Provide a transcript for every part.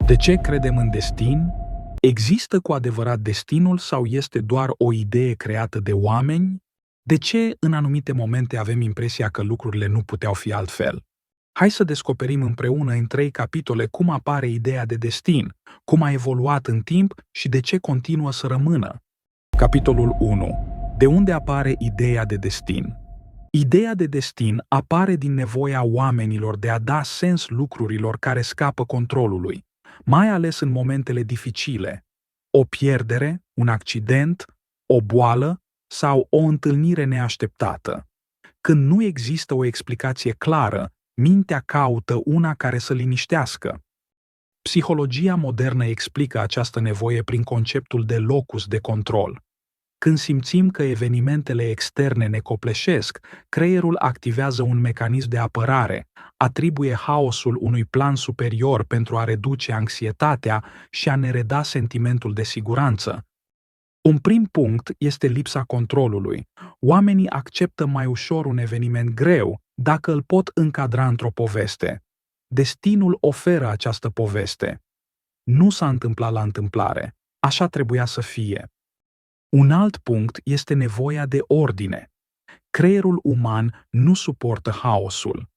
De ce credem în destin? Există cu adevărat destinul sau este doar o idee creată de oameni? De ce în anumite momente avem impresia că lucrurile nu puteau fi altfel? Hai să descoperim împreună în 3 capitole cum apare ideea de destin, cum a evoluat în timp și de ce continuă să rămână. Capitolul 1. De unde apare ideea de destin? Ideea de destin apare din nevoia oamenilor de a da sens lucrurilor care scapă controlului, mai ales în momentele dificile. O pierdere, un accident, o boală sau o întâlnire neașteptată. Când nu există o explicație clară, mintea caută una care să liniștească. Psihologia modernă explică această nevoie prin conceptul de locus de control. Când simțim că evenimentele externe ne copleșesc, creierul activează un mecanism de apărare, atribuie haosul unui plan superior pentru a reduce anxietatea și a ne reda sentimentul de siguranță. Un prim punct este lipsa controlului. Oamenii acceptă mai ușor un eveniment greu dacă îl pot încadra într-o poveste. Destinul oferă această poveste. Nu s-a întâmplat la întâmplare. Așa trebuia să fie. Un alt punct este nevoia de ordine. Creierul uman nu suportă haosul.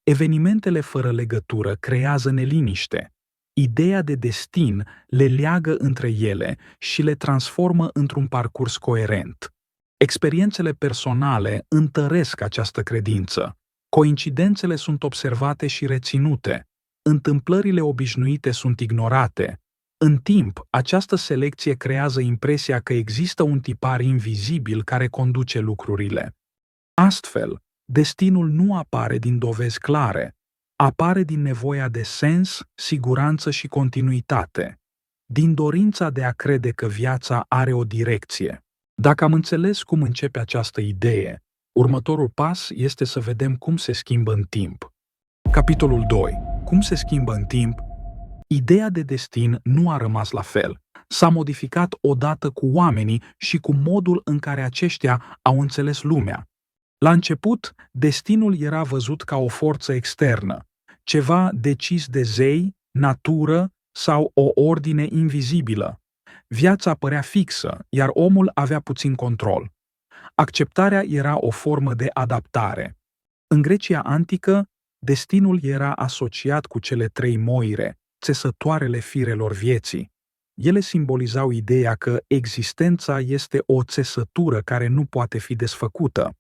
Evenimentele fără legătură creează neliniște. Ideea de destin le leagă între ele și le transformă într-un parcurs coerent. Experiențele personale întăresc această credință. Coincidențele sunt observate și reținute. Întâmplările obișnuite sunt ignorate. În timp, această selecție creează impresia că există un tipar invizibil care conduce lucrurile. Astfel, destinul nu apare din dovezi clare, apare din nevoia de sens, siguranță și continuitate, din dorința de a crede că viața are o direcție. Dacă am înțeles cum începe această idee, următorul pas este să vedem cum se schimbă în timp. Capitolul 2. Cum se schimbă în timp? Ideea de destin nu a rămas la fel. S-a modificat odată cu oamenii și cu modul în care aceștia au înțeles lumea. La început, destinul era văzut ca o forță externă, ceva decis de zei, natură sau o ordine invizibilă. Viața părea fixă, iar omul avea puțin control. Acceptarea era o formă de adaptare. În Grecia antică, destinul era asociat cu cele 3 moire, țesătoarele firelor vieții. Ele simbolizau ideea că existența este o țesătură care nu poate fi desfăcută.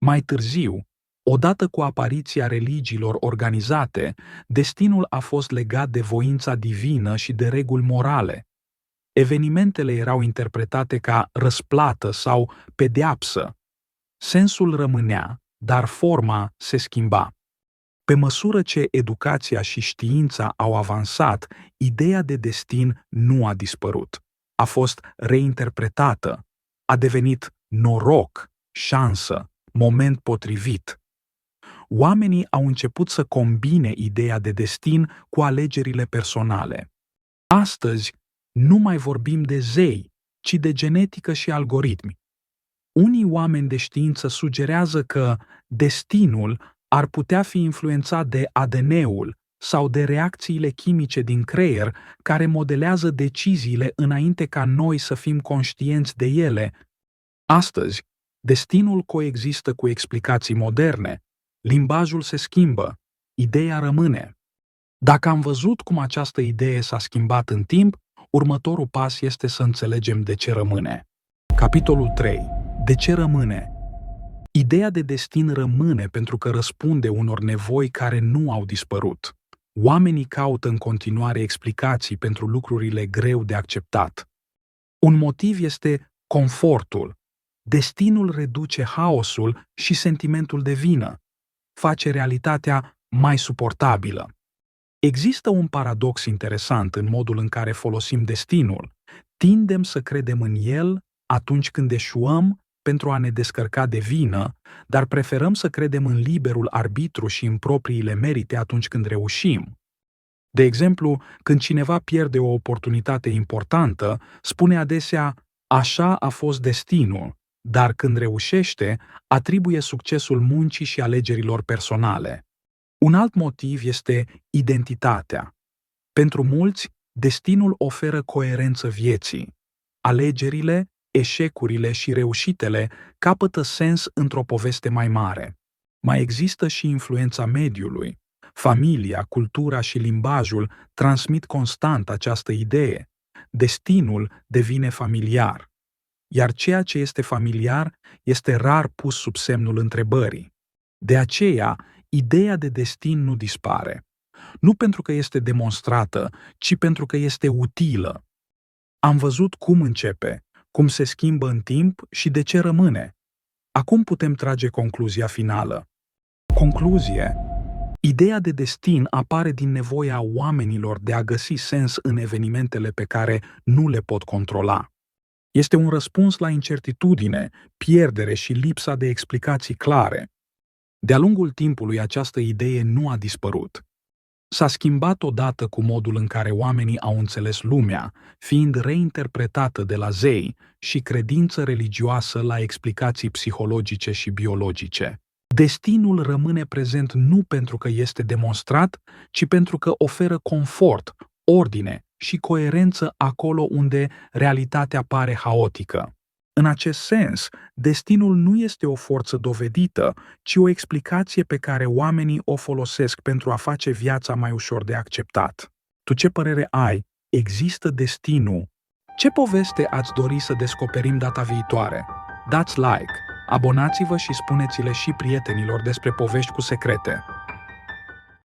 Mai târziu, odată cu apariția religiilor organizate, destinul a fost legat de voința divină și de reguli morale. Evenimentele erau interpretate ca răsplată sau pedeapsă. Sensul rămânea, dar forma se schimba. Pe măsură ce educația și știința au avansat, ideea de destin nu a dispărut. A fost reinterpretată, a devenit noroc, șansă, moment potrivit. Oamenii au început să combine ideea de destin cu alegerile personale. Astăzi, nu mai vorbim de zei, ci de genetică și algoritmi. Unii oameni de știință sugerează că destinul ar putea fi influențat de ADN-ul sau de reacțiile chimice din creier care modelează deciziile înainte ca noi să fim conștienți de ele. Astăzi, destinul coexistă cu explicații moderne, limbajul se schimbă, ideea rămâne. Dacă am văzut cum această idee s-a schimbat în timp, următorul pas este să înțelegem de ce rămâne. Capitolul 3. De ce rămâne? Ideea de destin rămâne pentru că răspunde unor nevoi care nu au dispărut. Oamenii caută în continuare explicații pentru lucrurile greu de acceptat. Un motiv este confortul. Destinul reduce haosul și sentimentul de vină. Face realitatea mai suportabilă. Există un paradox interesant în modul în care folosim destinul. Tindem să credem în el atunci când eșuăm pentru a ne descărca de vină, dar preferăm să credem în liberul arbitru și în propriile merite atunci când reușim. De exemplu, când cineva pierde o oportunitate importantă, spune adesea, așa a fost destinul, dar când reușește, atribuie succesul muncii și alegerilor personale. Un alt motiv este identitatea. Pentru mulți, destinul oferă coerență vieții. Alegerile, eșecurile și reușitele capătă sens într-o poveste mai mare. Mai există și influența mediului. Familia, cultura și limbajul transmit constant această idee. Destinul devine familiar, iar ceea ce este familiar este rar pus sub semnul întrebării. De aceea, ideea de destin nu dispare. Nu pentru că este demonstrată, ci pentru că este utilă. Am văzut cum începe, cum se schimbă în timp și de ce rămâne. Acum putem trage concluzia finală. Concluzie. Ideea de destin apare din nevoia oamenilor de a găsi sens în evenimentele pe care nu le pot controla. Este un răspuns la incertitudine, pierdere și lipsa de explicații clare. De-a lungul timpului, această idee nu a dispărut. S-a schimbat odată cu modul în care oamenii au înțeles lumea, fiind reinterpretată de la zei și credință religioasă la explicații psihologice și biologice. Destinul rămâne prezent nu pentru că este demonstrat, ci pentru că oferă confort, ordine și coerență acolo unde realitatea pare haotică. În acest sens, destinul nu este o forță dovedită, ci o explicație pe care oamenii o folosesc pentru a face viața mai ușor de acceptat. Tu ce părere ai? Există destinul? Ce poveste ați dori să descoperim data viitoare? Dați like, abonați-vă și spuneți-le și prietenilor despre Povești cu Secrete.